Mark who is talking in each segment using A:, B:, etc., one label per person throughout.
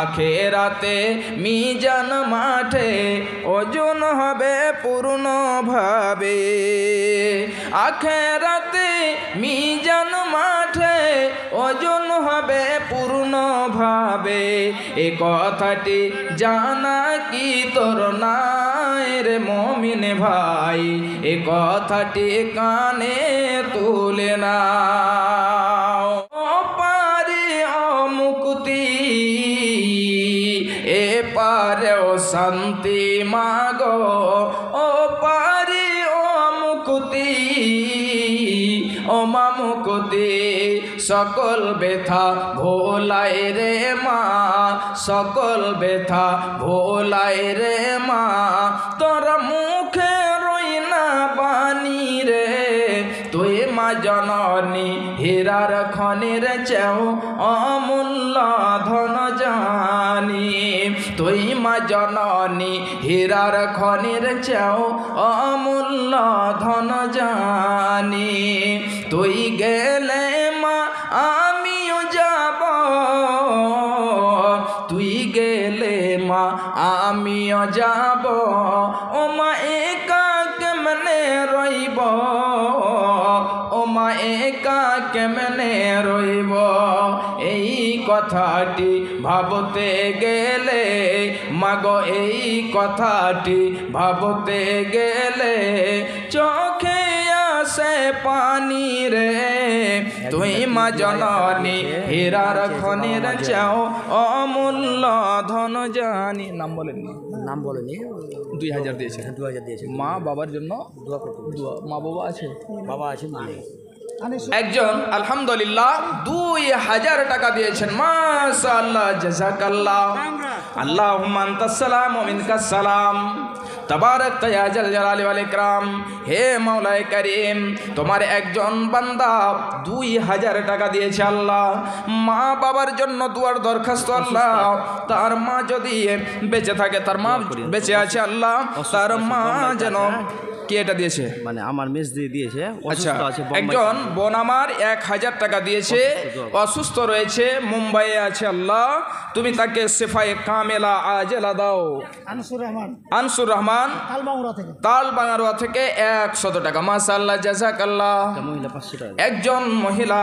A: আখেরাতে মিজান মাঠে ওজন হবে পূর্ণভাবে। আখেরাতে মিজান মাঠে ওজন হবে পূর্ণভাবে। এ কথাটি জানা কি তোর নাই রে মুমিন ভাই? এ কথাটি কানে তুলে নাও। শান্তি মাগো ও পারি ও মুক্তি, ও মা মুক্তি সকল ব্যথা ভোলাই রে মা, সকল ব্যথা ভোলাই রে মা। তোর মুখে রই না বাণী রে, তুই মা জননী হীরার খনির চেও অমূল্য ধন জানি। তুই মা জননী হীরার খনির চেও অমূল্য ধন জানি। তুই গেলে মা আমিও যাব, তুই গেলে মা আমিও যাব। ও মা একা কেমনে রইব, ও মা একা কেমনে রইব। এই কথাটি ভাবতে গেলে মাগো, এই কথাটি ভাবতে গেলে চোখে আসে পানি রে। তুই মা জননী হীরার খনির চাও অমূল্য ধন জানি। নাম বলেননি?
B: নাম বলেনি।
A: 2000 দিয়েছে।
B: 2000 দিয়েছে।
A: মা বাবার জন্য
B: দোয়া করতে।
A: মা বাবা আছে?
B: বাবা আছে, মা নেই।
A: একজন আলহামদুলিল্লাহ 2000 টাকা দিয়েছেন। মাশাআল্লাহ, জাযাকাল্লাহ। আল্লাহুম্মা আনতাস সালাম ওয়া মিনকাস সালাম, তাবারাকতা ইয়া জাল জালালি ওয়াল ইকরাম। হে মাওলায়ে কারীম, তোমার একজন বান্দা 2000 টাকা দিয়েছে আল্লাহ। মা বাবার জন্য দুয়ার দরখাস্ত আল্লাহ। তার মা যদি বেঁচে থাকে, তার মা বেঁচে আছে আল্লাহ, তার মা যেন কে এটা দিয়েছে?
B: মানে আমার মেস দিয়ে দিয়েছে।
A: আচ্ছা, একজন বোন আমার 1000 টাকা দিয়েছে, অসুস্থ রয়েছে, মুম্বাইয়ে আছে আল্লাহ। তুমি তাকে শিফায়ে কামেলা আজেলা দাও। আনসুর রহমান তালবাঙ্গারোয়া থেকে 100 টাকা। মাশাআল্লাহ, জাযাকাল্লাহ। একজন মহিলা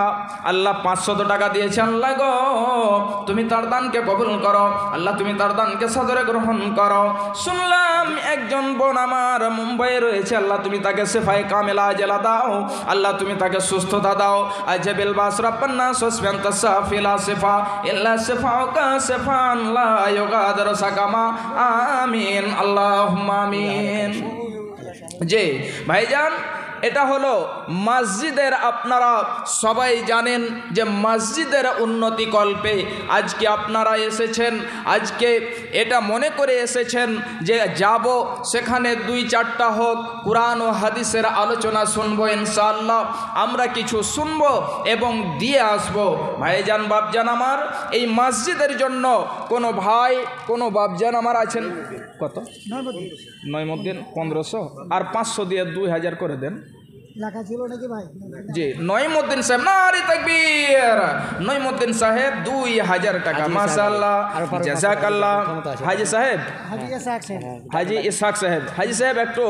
A: আল্লাহ 500 টাকা দিয়েছে আল্লাহ গো, তুমি তার দানকে কবুল করো আল্লাহ, তুমি তার দানকে সাদরে গ্রহণ করো। শুনলাম একজন বোন আমার মুম্বাইয়ে রয়েছে আল্লাহ, তুমি তাকে শিফায়ে কামেলা আজেলা দাও আল্লাহ, তুমি তাকে সুস্থতা দাও। আজবিল বাস রাব্বানা সুসফান তাসাফিলা শিফা ইল্লা শিফাউকা শিফান লা ইউগাদিরু সাকামা। আমিন আল্লাহুম্মা আমিন। জি ভাইজান, এটা হলো মসজিদের, আপনারা সবাই জানেন যে মসজিদের উন্নতি কল্পে আজকে আপনারা এসেছেন। আজকে এটা মনে করে এসেছেন যে যাব সেখানে 2-4টা হোক কুরআন ও হাদিসের আলোচনা শুনবো ইনশাআল্লাহ। আমরা কিছু শুনবো এবং দিয়ে আসবো। ভাইজান বাপজান আমার, এই মসজিদের জন্য কোনো ভাই কোনো বাপজান আমার আছেন? কত? নয়মুদ্দিন 1500 আর 500 দিয়ে 2000 করে দেন। জি, নয়মুদ্দিন সাহেব, নারে তাকবীর। নয়মুদ্দিন সাহেব 2000 টাকা। মাশাআল্লাহ, জাযাকাল্লাহ। হাজি সাহেব, হাজি ইসহাক সাহেব, হাজি সাহেব একটু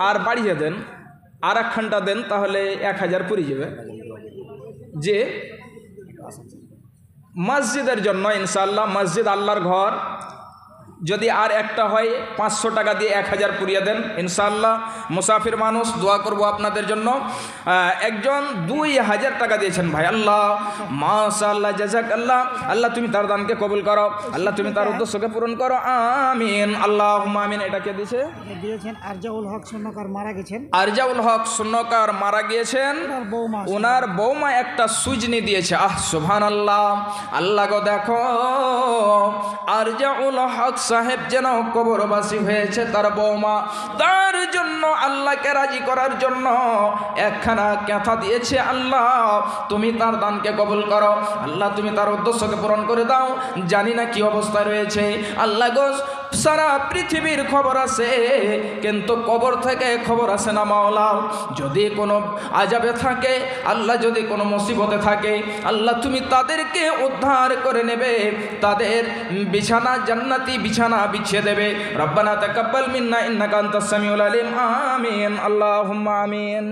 A: আর বাড়িয়ে দেন, আর একখানটা দেন, তাহলে 1000 পুরি যাবে। যে মসজিদের জন্য ইনশাআল্লাহ, মসজিদ আল্লাহর ঘর, যদি আর একটা হয় 500 টাকা দিয়ে 1000 পুরিয়ে দেন ইনশাআল্লাহ। মুসাফির মানুষ, দোয়া করব আপনাদের জন্য। একজন 2000 টাকা দিয়েছেন ভাই, আল্লাহ মাশাআল্লাহ, জাযাকাল্লাহ। আল্লাহ তুমি তার দানকে কবুল করো আল্লাহ, তুমি তার উদ্দেশ্যকে পূরণ করো। আমিন আল্লাহুম্মা আমিন। এটা কে দিয়েছে?
C: আরজাউল হক সুন্নকার মারা গেছেন।
A: আরজাউল হক সুন্নকার মারা গিয়েছেন, ওনার বৌমা একটা সুজনি দিয়েছে। আহ সুবহানাল্লাহ। আল্লাহ গো, দেখো আরজাউল হক সাহেব যেন কবরবাসী হয়েছে, তার বৌমা, তার জন্য আল্লাহকে রাজি করার জন্য একখানা কথা দিয়েছে। আল্লাহ তুমি তার দানকে কবুল করো আল্লাহ, তুমি তার উদ্দেশ্যকে পূরণ করে দাও। জানি না কি অবস্থায় রয়েছে আল্লাহ গো, সারা পৃথিবীর খবর আছে, কিন্তু কবর থেকে খবর আসে না মাওলা। যদি কোনো আযাবে থাকে, আল্লাহ যদি কোনো মুসিবতে থাকে, আল্লাহ তুমি তাদেরকে উদ্ধার করে নেবে, তাদের বিছানা জান্নাতি বিছানা বিছিয়ে দেবে। রব্বানা তাকাব্বাল মিন্না ইন্নাকা আনতাস সামিউল আলিম। আমিন, আল্লাহুম্মা আমিন।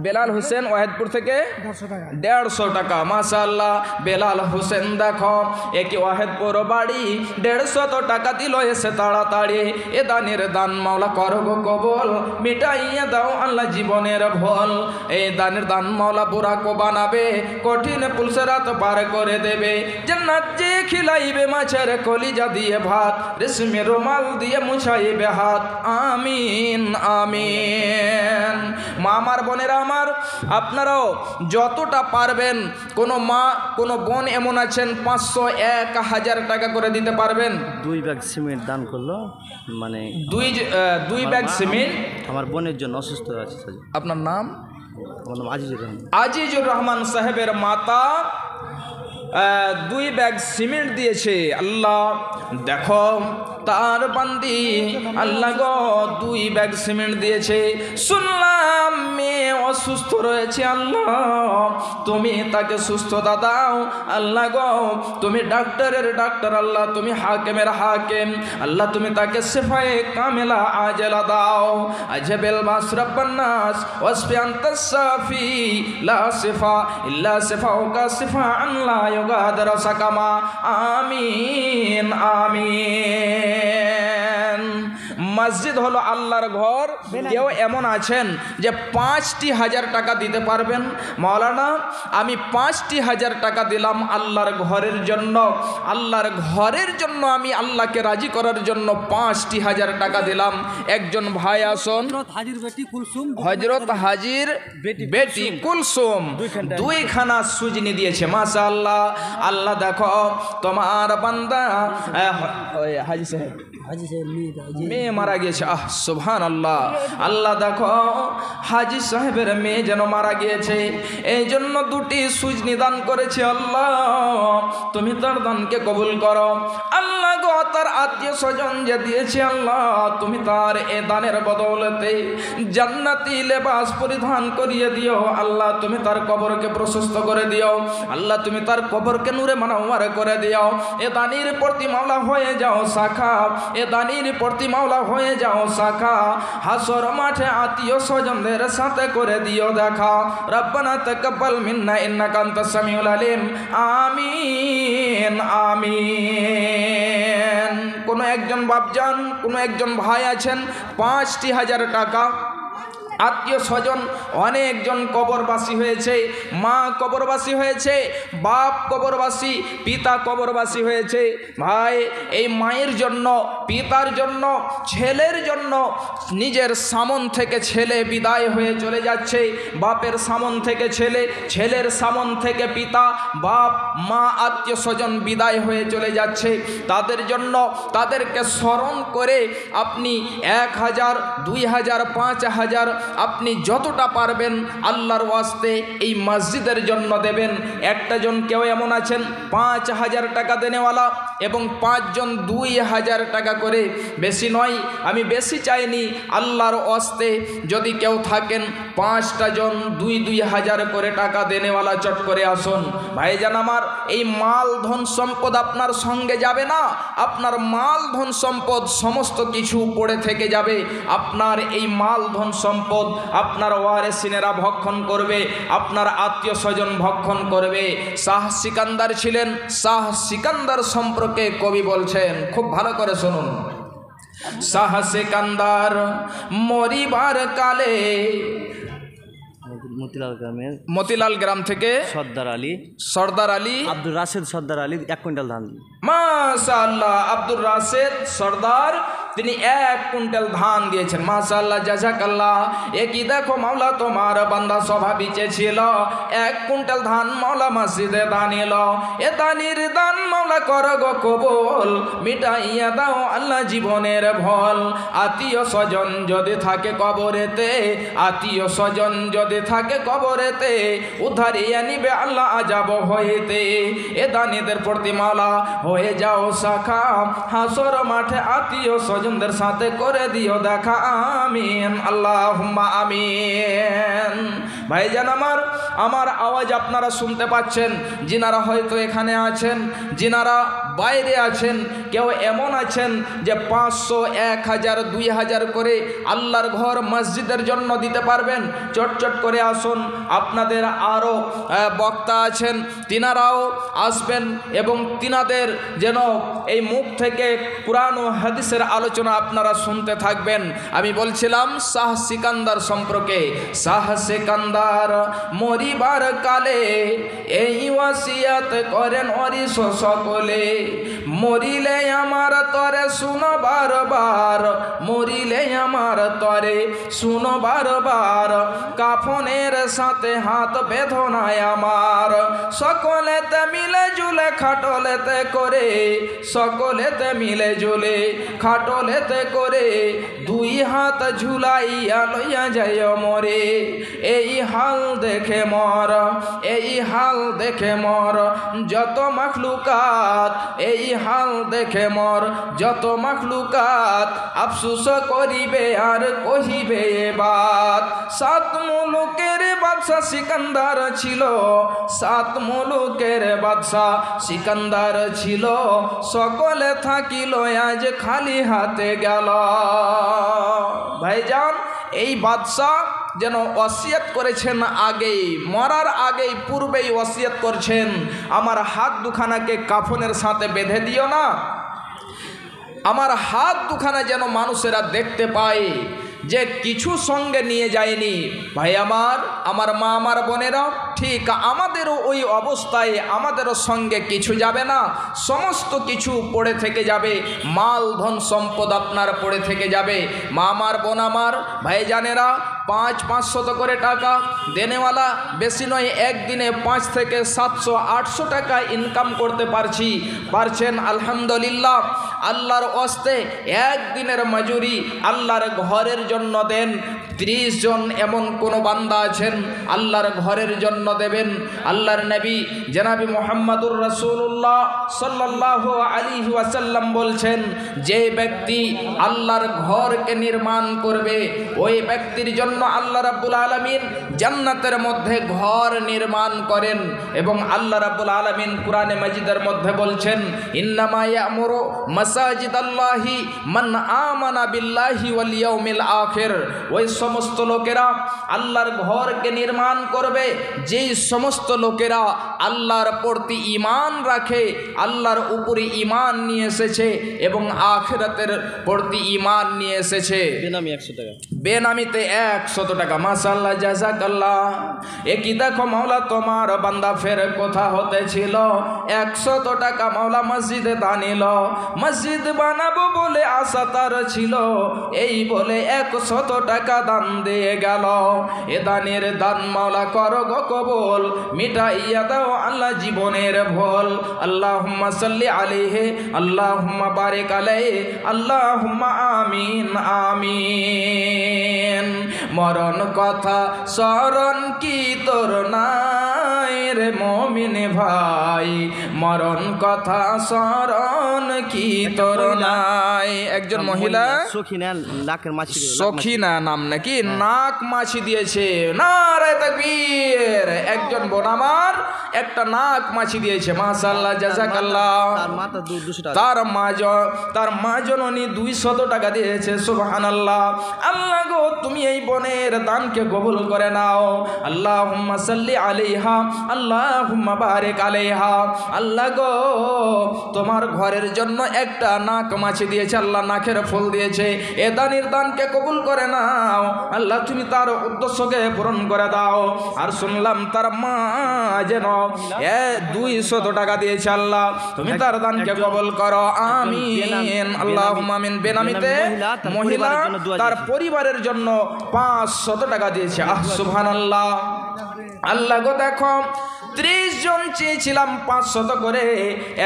A: বেলাল হোসেন ওয়াহিদপুর থেকে 150 টাকা। মাশাআল্লাহ, বেলাল হোসেন দেখো একই ওয়াহিদপুর বাড়ি, 150 টাকা দিল এসে তাড়াতাড়ি। এ দানের দান মাওলা করো গো কবুল, মিটাইয়া দাও আল্লাহ জীবনের ভুল। এই দানের দান মাওলা বুড়াকো বানাবে, কঠিন পুলসরাত পার করে দেবে। জান্নাত যে খিলাইবে মাছের কলিজা দিয়ে ভাত, রেশমি রুমাল দিয়ে মুছাইবে হাত। আমিন আমিন। মা আমার বোনেরা আমার, আপনারাও যতটা পারবেন, কোনো মা কোনো বোন এমন আছেন 500, 1000 টাকা করে দিতে পারবেন।
B: 2 ব্যাগ সিমেন্ট দান করলো, মানে
A: দুই ব্যাগ সিমেন্ট
B: আমার বোনের জন্য অসুস্থ আছে।
A: আপনার নাম?
B: আমার নাম আজিজুর রহমান।
A: আজিজুর রহমান সাহেবের মাতা 2 ব্যাগ সিমেন্ট দিয়েছে। আল্লাহ দেখো তার বান্দি, আল্লাহ গো 2 ব্যাগ সিমেন্ট দিয়েছে। শুনলাম মেয়ে অসুস্থ রয়েছে, আল্লাহ তুমি তাকে সুস্থতা দাও। আল্লাহ গো তুমি ডাক্তারের ডাক্তার, আল্লাহ তুমি হাকিমের হাকিম, আল্লাহ তুমি তাকে শিফায়ে কামিলা আজলা দাও। আজবেল মাসরাব্বান নাস ওয়াসফি আনতাস সাফি, লা শিফা ইল্লা শিফাউকা শিফাআন লা ইউগাদিরু সাকামা। আমিন আমিন। মসজিদ হলো আল্লাহর ঘর। কেউ এমন আছেন যে 5,000 টাকা দিতে পারবেন? মাওলানা আমি 5,000 টাকা দিলাম আল্লাহর ঘরের জন্য, আল্লাহর ঘরের জন্য আমি আল্লাহকে রাজি করার জন্য 5,000 টাকা দিলাম। একজন ভাই আসুন। হযরত হাজির বেটি কুলসুম 2খানা সুজনি দিয়েছে। মাশাআল্লাহ। আল্লাহ দেখো তোমার বান্দা হাজি সাহেব মেয়ে মারা গিয়েছে। সুবহানাল্লাহ। আল্লাহ দেখো হাজি সাহেবের মেয়ে যেন মারা গিয়েছে, এই জন্য 2টি সুজনি দান করেছে। আল্লাহ তুমি তার দানকে কবুল করো। আল্লাহ গো তার আত্মীয় স্বজন যে দিয়েছে, আল্লাহ তুমি তার এ দানের বদৌলতে জান্নাতি লেবাস পরিধান করিয়ে দিও। আল্লাহ তুমি তার কবরকে প্রশস্ত করে দিও। আল্লাহ তুমি তার কবরকে নূরে মানওয়ার করে দিও। এ দানির প্রতি মাওলা হয়ে যাও শাখা, এ দানির প্রতি মাওলা হয়ে যাও শাখা। হাসর মাঠে আত্মীয় স্বজনদের সাথে করে দিও দেখা। রব্বানা তাকাব্বাল মিন্না ইন্নাকা আনতাস সামিউল আলিম। আমিন আমিন। কোনো একজন বাপজান, কোনো একজন ভাই আছেন 5,000 টাকা। আত্মীয় স্বজন অনেকজন কবরবাসী হয়েছে, মা কবরবাসী হয়েছে, বাপ কবরবাসী, পিতা কবরবাসী হয়েছে। ভাই এই মায়ের জন্য, পিতার জন্য, ছেলের জন্য নিজের সামন থেকে ছেলে বিদায় হয়ে চলে যাচ্ছে, বাপের সামন থেকে ছেলে, ছেলের সামন থেকে পিতা, বাপ মা আত্মীয় স্বজন বিদায় হয়ে চলে যাচ্ছে। তাদের জন্য তাদেরকে স্মরণ করে আপনি 1,000, 2,000, 5,000 আপনি যতটা পারবেন আল্লাহর ওয়াস্তে এই মসজিদের জন্য দেবেন। একটা জন কেউ এমন আছেন 5,000 টাকা দেনেওয়ালা, এবং 5 জন 2,000 টাকা করে। বেশি নয়, আমি বেশি চাইনি। আল্লাহর ওয়াস্তে যদি কেউ থাকেন 5টা জন 2,000 করে টাকা দেনেওয়ালা চট করে আসুন। ভাইজান আমার, এই মাল ধন সম্পদ আপনার সঙ্গে যাবে না, আপনার মাল ধন সম্পদ সমস্ত কিছু পড়ে থেকে যাবে। আপনার এই মাল ধন সম্পদ আপনার ওয়ারিসিনেরা ভক্ষণ করবে, আপনার আত্মীয় স্বজন ভক্ষণ করবে। শাহ সিকান্দার ছিলেন, শাহ সিকান্দার সম্পর্কে কবি বলছেন, খুব ভালো করে শুনুন। শাহ সিকান্দার মরিবার কালে মতিলাল গ্রাম থেকে সর্দার আলী
B: আব্দুর রাশেদ সর্দার আলী 1 কুইন্টাল ধান।
A: মাশাআল্লাহ। আব্দুর রাশেদ সর্দার তিনি 1 কুইন্টাল ধান দিয়েছেন। মাশাআল্লাহ, জাযাকাল্লাহ। একই দেখো মাওলা তোমার বান্দা সভা বিচেছিল, 1 কুইন্টাল ধান মাওলা মসজিদে দান এলো। এ দানির দান মাওলা করো গো কবুল, মিটাইয়া দাও আল্লাহ জীবনের ভল। আত্মীয় স্বজন যদি থাকে কবরেতে, আত্মীয় স্বজন যদি থাকে কবরেতে, উদ্ধারিয়া নিবে আল্লাহ আজাব হইতে। এ দানিদের প্রতি মাওলা হয়ে যাও শাখা, হাসর মাঠে আত্মীয় স্বজনদের সাথে করে দিও দেখা। আমিন, আল্লাহুম্মা আমিন। ভাইজান আমার আওয়াজ আপনারা শুনতে পাচ্ছেন, যিনারা হয়তো এখানে আছেন, যিনারা বাইরে আছেন, কেউ এমন আছেন যে 500, 1000, 2000 করে আল্লাহর ঘর মসজিদের জন্য দিতে পারবেন, চটচট করে আসুন। আপনাদের আরও বক্তা আছেন, তিনারাও আসবেন এবং তিনাদের যেন এই মুখ থেকে কুরআন ও হাদিসের আলোচনা আপনারা শুনতে থাকবেন। আমি বলছিলাম শাহ সিকান্দার সম্পর্কে। শাহ সিকান্দার মরিবার কালে এই ওয়াসিয়াত করেন অরিস সকলে, মরিলে আমার তরে শুনো বারবার, মরিলে আমার তরে শুনো বারবার, কাফনের সাথে হাত বেঁধনায় আমার, সকলেতে মিলে জুলে খাটলেতে করে, সকলেতে মিলে জুলে খাটলেতে করে, 2 হাত ঝুলাইয়া লইয়া যায় মরে। এই হাল দেখে মর, এই হাল দেখে মর যত মাখলুকাত, এই হাল দেখে মর যত মাখলুকাত, আফসোস করিবে আর কহিবে বাত। 7 মুলুকের বাদশা সিকান্দার ছিল, 7 মুলুকের বাদশা সিকান্দার ছিল, সকলে থাকিল আজ খালি হাতে গেল। ভাইজান, এই বাদশা যেন ওসিয়ত করেছেন আগেই, মরার আগেই পূর্বেই ওসিয়ত করছেন, আমার হাত দুখানাকে কাফনের সাথে বেঁধে দিও না, আমার হাত দুখানা যেন মানুষেরা দেখতে পায় যে কিছু সঙ্গে নিয়ে যায়নি। ভাই আমার মা, আমার বোনেরা, ঠিক আমাদেরও ওই অবস্থায় আমাদেরও সঙ্গে কিছু যাবে না, সমস্ত কিছু পড়ে থেকে যাবে, মাল ধন সম্পদ আপনার পড়ে থেকে যাবে। মা আমার, বোন আমার, ভাইজানেরা, 500 করে টাকা দেনেওয়ালা বেশি নয়, একদিনে 5 থেকে 700, 800 টাকা ইনকাম করতে পারছেন আলহামদুলিল্লাহ। আল্লাহর ওয়াস্তে একদিনের মজুরি আল্লাহর ঘরের জন্য দেন। 30 জন এমন কোন বান্দা আছেন আল্লাহর ঘরের জন্য দেবেন। আল্লাহর নবী জনাবি মুহাম্মদুর রাসূলুল্লাহ সাল্লাল্লাহু আলাইহি ওয়াসাল্লাম বলছেন, যে ব্যক্তি আল্লাহর ঘরকে নির্মাণ করবে ওই ব্যক্তির জন্য আল্লাহ রাব্বুল আলামিন জান্নাতের মধ্যে ঘর নির্মাণ করেন। এবং আল্লাহ রাব্বুল আলামিন কুরআনে মাজিদের মধ্যে বলছেন, ইন্নামা ইয়ামুরু মাসাজিদাল্লাহি মান আমানা বিল্লাহি ওয়াল ইয়াউমিল আখির। ওই সমস্ত লোকেরা আল্লাহর ঘরকে নির্মাণ করবে যেই সমস্ত লোকেরা আল্লাহর প্রতি ঈমান রাখে, আল্লাহর উপরে ঈমান নিয়ে এসেছে এবং আখিরাতের প্রতি ঈমান নিয়ে এসেছে।
B: বেনামি 100 টাকা,
A: বেনামিতে 100 টাকা। মাশাআল্লাহ, জাযাকাল্লাহ। একই দেখো মাওলা তোমার বান্দা ফের কোথা হতে ছিল, 100 টাকা মাওলা মসজিদে দানিল, মসজিদ বানাবো বলে আশা তার ছিল, এই বলে 100 টাকা দান দিয়ে গেল। এ দানের দান মাওলা করো গো কবুল, মিটাইয়া দাও আল্লাহ জীবনের ভুল। আল্লাহুম্মা সাল্লি আলাইহি, আল্লাহুম্মা বারিক আলাইহি, আল্লাহুম্মা আমিন আমিন। মরণ কথা স্মরণ কি তোর নাই রে মুমিন ভাই, মরণ কথা স্মরণ কি তোর নাই। একজন মহিলা
B: সখিনা নাকের মাছি,
A: সখিনা নাম নাকি, নাক মাছি দিয়েছে, নারে তাকবীর। একজন বোন আমার একটা নাক মাছি দিয়েছে, মাশাআল্লাহ, জাযাকাল্লাহ।
B: তার মাথা 200 টাকা,
A: তার মা জননী 200 টাকা দিয়েছে, সুবহানাল্লাহ। আল্লাহ গো, তুমি এই বোনের দানকে কবুল করে নাও। আল্লাহুম্মা সাল্লি আলাইহা, আল্লাহুম্মা বারিক আলাইহা, আল্লাহ গো তোমার ঘরের জন্য একটা নাক মাছি দিয়েছে, আল্লাহ নাকের ফুল দিয়েছে, এ দানির দানকে কবুল করে নাও আল্লাহ, তুমি তার উদ্দেশ্যকে পূরণ করে দাও। আর শুনলাম তার মা যেন 200 টাকা দিয়েছে, আল্লাহ তুমি তার দানকে কবুল করো, আমিন আল্লাহুম্মা আমিন। বেনামিতে মহিলা তার পরিবারের জন্য 500 টাকা দিয়েছে, সুবহানাল্লাহ। আল্লাহ গো দেখো 30 জন চেয়েছিলাম 500 করে,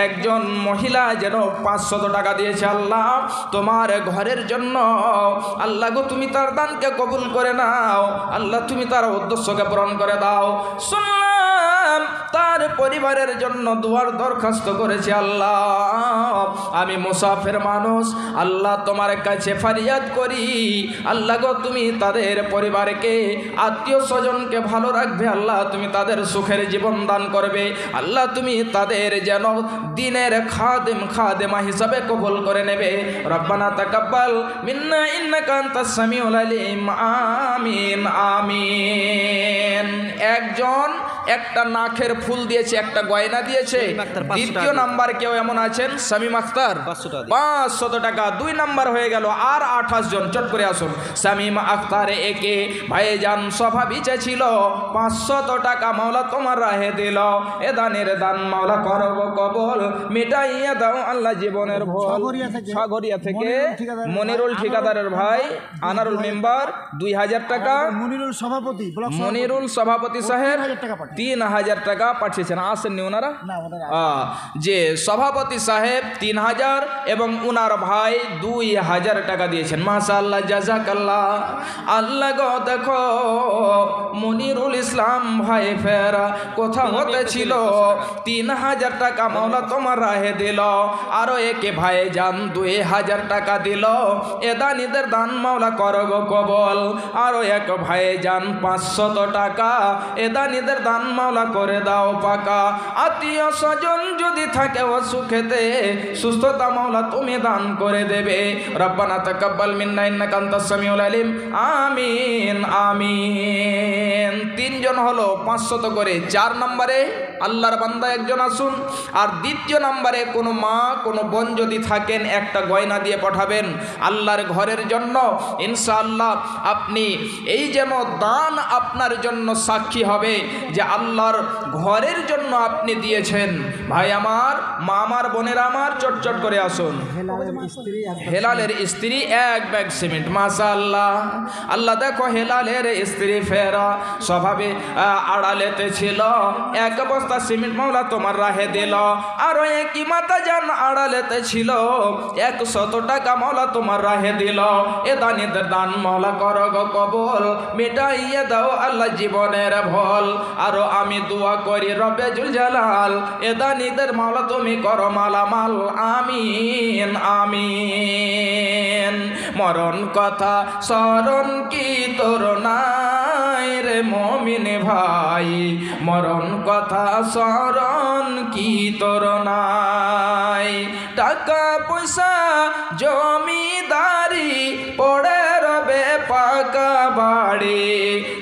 A: একজন মহিলা যেন 500 টাকা দিয়েছে, আল্লাহ তোমার ঘরের জন্য আল্লাহ গো তুমি তার দানকে কবুল করে নাও আল্লাহ, তুমি তার উদ্দেশ্যকে পূরণ করে দাও। শুনলাম তার পরিবারের জন্য দুয়ার দরখাস্ত করেছে, আল্লাহ আমি মুসাফির মানুষ, আল্লাহ তোমার কাছে ফরিয়াদ করি আল্লাহ গো তুমি তাদের পরিবারকে আত্মীয় স্বজনকে ভালো রাখবে, আল্লাহ তুমি তাদের সুখের জীবন দান করবে, আল্লাহ তুমি তাদের যেন দিনের খাদেমা হিসাবে কবুল করে নেবে। রব্বানা তাকাব্বাল মিন্না ইন্নাকা আনতাস সামিউল আলিম, আমিন আমিন। একজন একটা নাকের ফুল দিয়েছে, একটা গয়না দিয়েছে। দ্বিতীয় নাম্বার কেউ এমন আছেন শামীম আখতার 500 টাকা, 2 নাম্বার হয়ে গেল। আর 28 জন চট করে আসুন। শামীম আখতার একে ভাইজান স্বভাবই ছিল 500 টাকা মাওলা তোমার রাহে দিল, এ দানের দান মাওলা করো কবুল, মিটাইয়া দাও আল্লাহ জীবনের ভুল। সাগরিয়া থেকে মনিরুল ঠিকাদারের ভাই আনারুল মেম্বার 2000 টাকা, মনিরুল সভাপতি সাহেব 3000 টাকা পাঠিয়েছেন। আসেননি ওনারা? যে সভাপতি সাহেব 3000 এবং উনার ভাই 2000 টাকা দিয়েছেন, মাশাআল্লাহ জাযাকাল্লাহ। আল্লাহ গো দেখো মনিরুল ইসলাম ভাই ফেরা কোথা হতে ছিল 3000 টাকা মাওলা তোমার রাহে দিল, আরো একে ভাই যান 2000 টাকা দিল, এ দানিদের দান মাওলা করো গো কবুল। আরো এক ভাই যান 500 টাকা, এ দানিদের দান মাওলা করে দাও পাকা। আত্মীয় স্বজন যদি থাকে অসুখেতে সুস্থতা মাওলা তুমি দান করে দেবে। রব্বানা তাকাব্বাল মিন্না ইন্নাকা আনতাস সামিউল আলিম, আমিন আমিন। 3 জন হলো 500 করে। 4 নম্বরে আল্লাহর বান্দা একজন আসুন। আর দ্বিতীয় নম্বরে কোনো মা কোনো বোন যদি থাকেন একটা গয়না দিয়ে পাঠাবেন আল্লাহর ঘরের জন্য, ইনশাআল্লাহ আপনি এই যেন দান আপনার জন্য সাক্ষী হবে যে আল্লাহর ঘরের জন্য আপনি দিয়েছেন। ভাই আমার, মা আমার, বোনের আমার, চটচট করে আসুন। হেলালের স্ত্রী 1 ব্যাগ সিমেন্ট, মাশাআল্লাহ। আল্লাহ দেখো হেলালের স্ত্রী ফেরা স্বভাবে আড়ালেতে ছিল, 1 বস্তা সিমেন্ট মাওলা তোমার রাহে দিল। আরো একই মাতা জান আড়ালেতে ছিল, 100 টাকা মাওলা তোমার রাহে দিল, এ দানিদের দান মাওলা করো গো কবুল, মিটাইয়ে দাও আল্লাহ জীবনের ভুল। আরো আমি দোয়া করি রব্বে জুল জালাল, এ দানিদের মাওলা তুমি করো মালামাল, আমিন আমিন। মরণ কথা স্মরণ কি তোর নাই রে মমিন ভাই, মরণ কথা স্মরণ কি তোর নাই। টাকা পয়সা জমিদারি পড়ে রবে পাকা বাড়ি,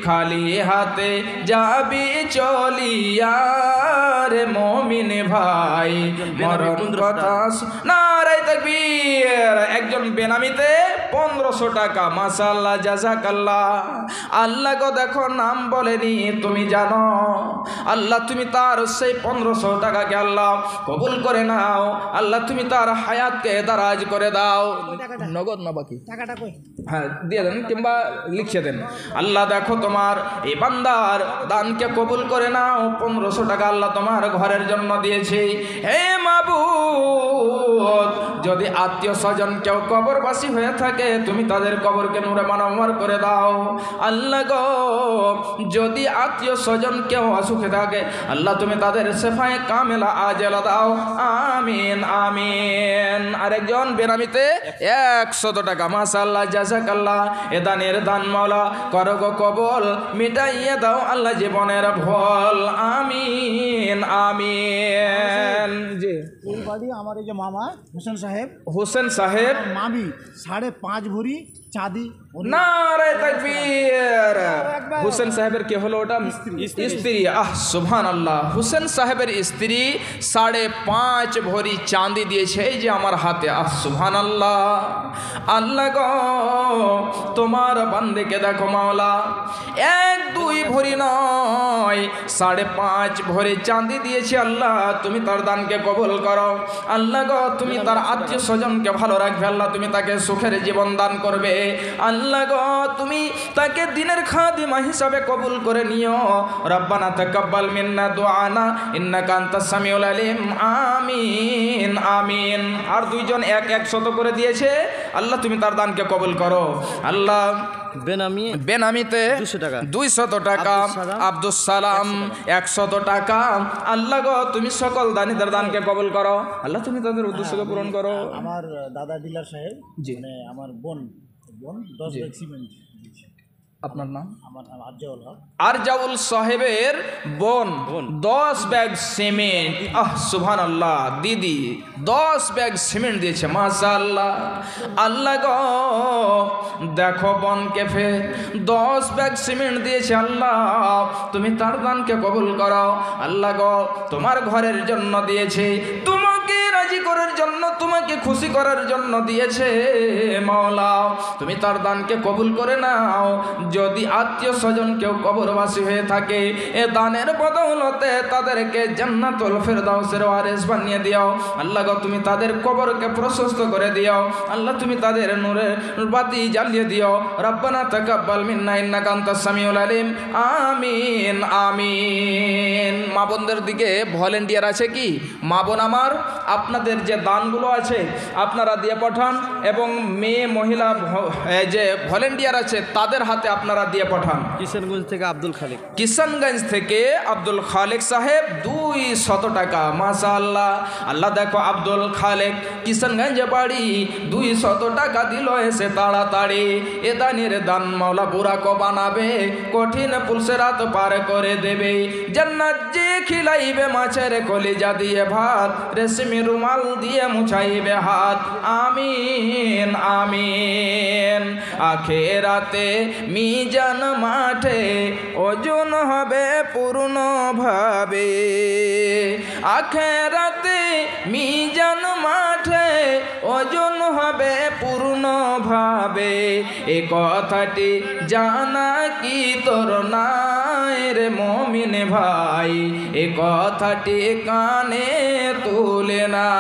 A: খালি হাতে যাবি চলিয়া রে মমিন ভাই, মরণ কথা। নারায়ে তাকবীর। একজন বেনামিতে 1500 টাকা, মাশাআল্লাহ জাযাকাল্লাহ। আল্লাহ গো দেখো নাম বলেনি, তুমি জানো আল্লাহ তুমি তার সেই 1500 টাকাকে আল্লাহ কবুল করে নাও আল্লাহ, তুমি তার হায়াতকে দারাজ করে দাও। নগদ না বাকি
C: টাকাটা কই?
A: হ্যাঁ দিয়ে দেন কিংবা লিখে দেন। আল্লাহ দেখো তোমার এই বান্দার দানকে কবুল করে নাও। 1500 টাকা আল্লাহ তোমার ঘরের জন্য দিয়েছে। হে মাবুদ, যদি আত্মীয় স্বজন কেউ কবরবাসী হয়ে থাকে তুমি তাদের কবরকে নূরে মানবর করে দাও। আল্লাহ গো যদি আত্মীয় স্বজন কেউ অসুখে থাকে আল্লাহ তুমি তাদের শেফায়ে কামেলা আজেলা দাও, আমিন আমিন। আরেকজন বেনামিতে 100 টাকা, মাশাআল্লাহ জাযাকাল্লাহ। এ দানের দান মাওলা করো গো কবুল, মিটাইয়ে দাও আল্লাহ জীবনের ভুল, আমিন আমিন। জি
C: এই বাড়ি আমার এই যে মামা হোসেন সাহেব,
A: হোসেন সাহেব।
C: মামি 5.5 ভরি চাঁদি।
A: নারে তাকবীর। হোসেন সাহেবের কে হলো ওটা? স্ত্রী। সুবহানাল্লাহ। হোসেন সাহেবের স্ত্রী 5.5 ভরি চাঁদি দিয়েছে এই যে আমার হাতে। সুবহানাল্লাহ। আল্লাহ গো তোমার বান্দাকে দেখো মাওলা, 1-2 ভরি নয় 5.5 ভরি চাঁদি দিয়েছে আল্লাহ, তুমি তার দানকে কবুল করো। আল্লাহ গো তুমি তার আত্মীয় স্বজনকে ভালো রাখবে আল্লাহ, তুমি তাকে সুখের জীবন দান করবে আল্লাহ গো, তুমি তাকে দিনের খাদিমা হিসাবে কবুল করে নিও। রব্বানা তাকাব্বাল মিন্না দুআনা ইন্নাকা আনতাস সামিউল আলিম। আমিন আমিন। আর দুইজন 100 করে দিয়েছে আল্লাহ, তুমি তার দানকে কবুল করো আল্লাহ।
B: বেনামি
A: বেনামিতে 200 টাকা, আব্দুস সালাম 100 টাকা। আল্লাহ গো তুমি সকল দানিদের দানকে কবুল করো আল্লাহ, তুমি তাদের উদ্দেশ্যকে পূরণ করো।
C: আমার দাদা ডিলার সাহেব,
A: জি।
C: মানে আমার বোন 10 ব্যাগ সিমেন্ট।
A: আপনার নাম?
C: আমার নাম আরজাউল হক।
A: আরজাউল সাহেবের বোন 10 ব্যাগ সিমেন্ট। সুবহানাল্লাহ। দিদি 10 ব্যাগ সিমেন্ট দিয়েছে মাশাআল্লাহ। আল্লাহ গো দেখো বোনকে ফের 10 ব্যাগ সিমেন্ট দিয়েছে আল্লাহ, তুমি তার দানকে কবুল করো আল্লাহ গো। তোমার ঘরের জন্য দিয়েছে, তোমাকে রাজি করার জন্য, তোমাকে খুশি করার জন্য দিয়েছে মাওলা, তুমি তার দানকে কবুল করে নাও। যদি আত্মীয় স্বজন কেউ কবরবাসী হয়ে থাকে, এ দানের বদৌলতে তাদেরকে জান্নাতুল ফেরদাউসের ওয়ারিস বানিয়ে দিও আল্লাহ গো, তুমি তাদের কবরকে প্রশস্ত করে দিও আল্লাহ, তুমি তাদের নূরের বাতি জ্বালিয়ে দিও। রব্বানা তাকাব্বাল মিন্না ইন্নাকা আনতাস সামিউল আলিম। আমিন আমিন। মা বোনদের দিকে ভলেন্টিয়ার আছে কি? মা বোন আমার, আপনাদের যে দানগুলো আছে আপনারা দিয়ে পাঠান, এবং মেয়ে মহিলা যে ভলেন্টিয়ার আছে তাদের হাতে আপনারা দিয়ে পাঠান।
B: কিষানগঞ্জ থেকে আব্দুল খালেক।
A: কিষানগঞ্জ থেকে আব্দুল খালেক সাহেব 200 টাকা মাশাআল্লাহ। আল্লাহ দেখো আব্দুল খালেক কিষানগঞ্জে বাড়ি 200 টাকা দিল এসে তাড়াতাড়ি। এ দানের দান মাওলা বুড়াকো বানাবে, কঠিন পুলসেরাত পার করে দেবে। জান্নাত যে খিলাইবে মাছের কলিজা দিয়ে ভাত, রেশমি রুমাল দিয়ে মুছাইবে হাত। আমিন আমিন। আখেরাতে মিজান মাঠে ওজন হবে পূর্ণভাবে, আখেরাতে মিজান মাঠে ওজন হবে পূর্ণভাবে। এ কথাটি জানা কি তোর নাই রে মুমিন ভাই, এ কথাটি কানে তুলে না।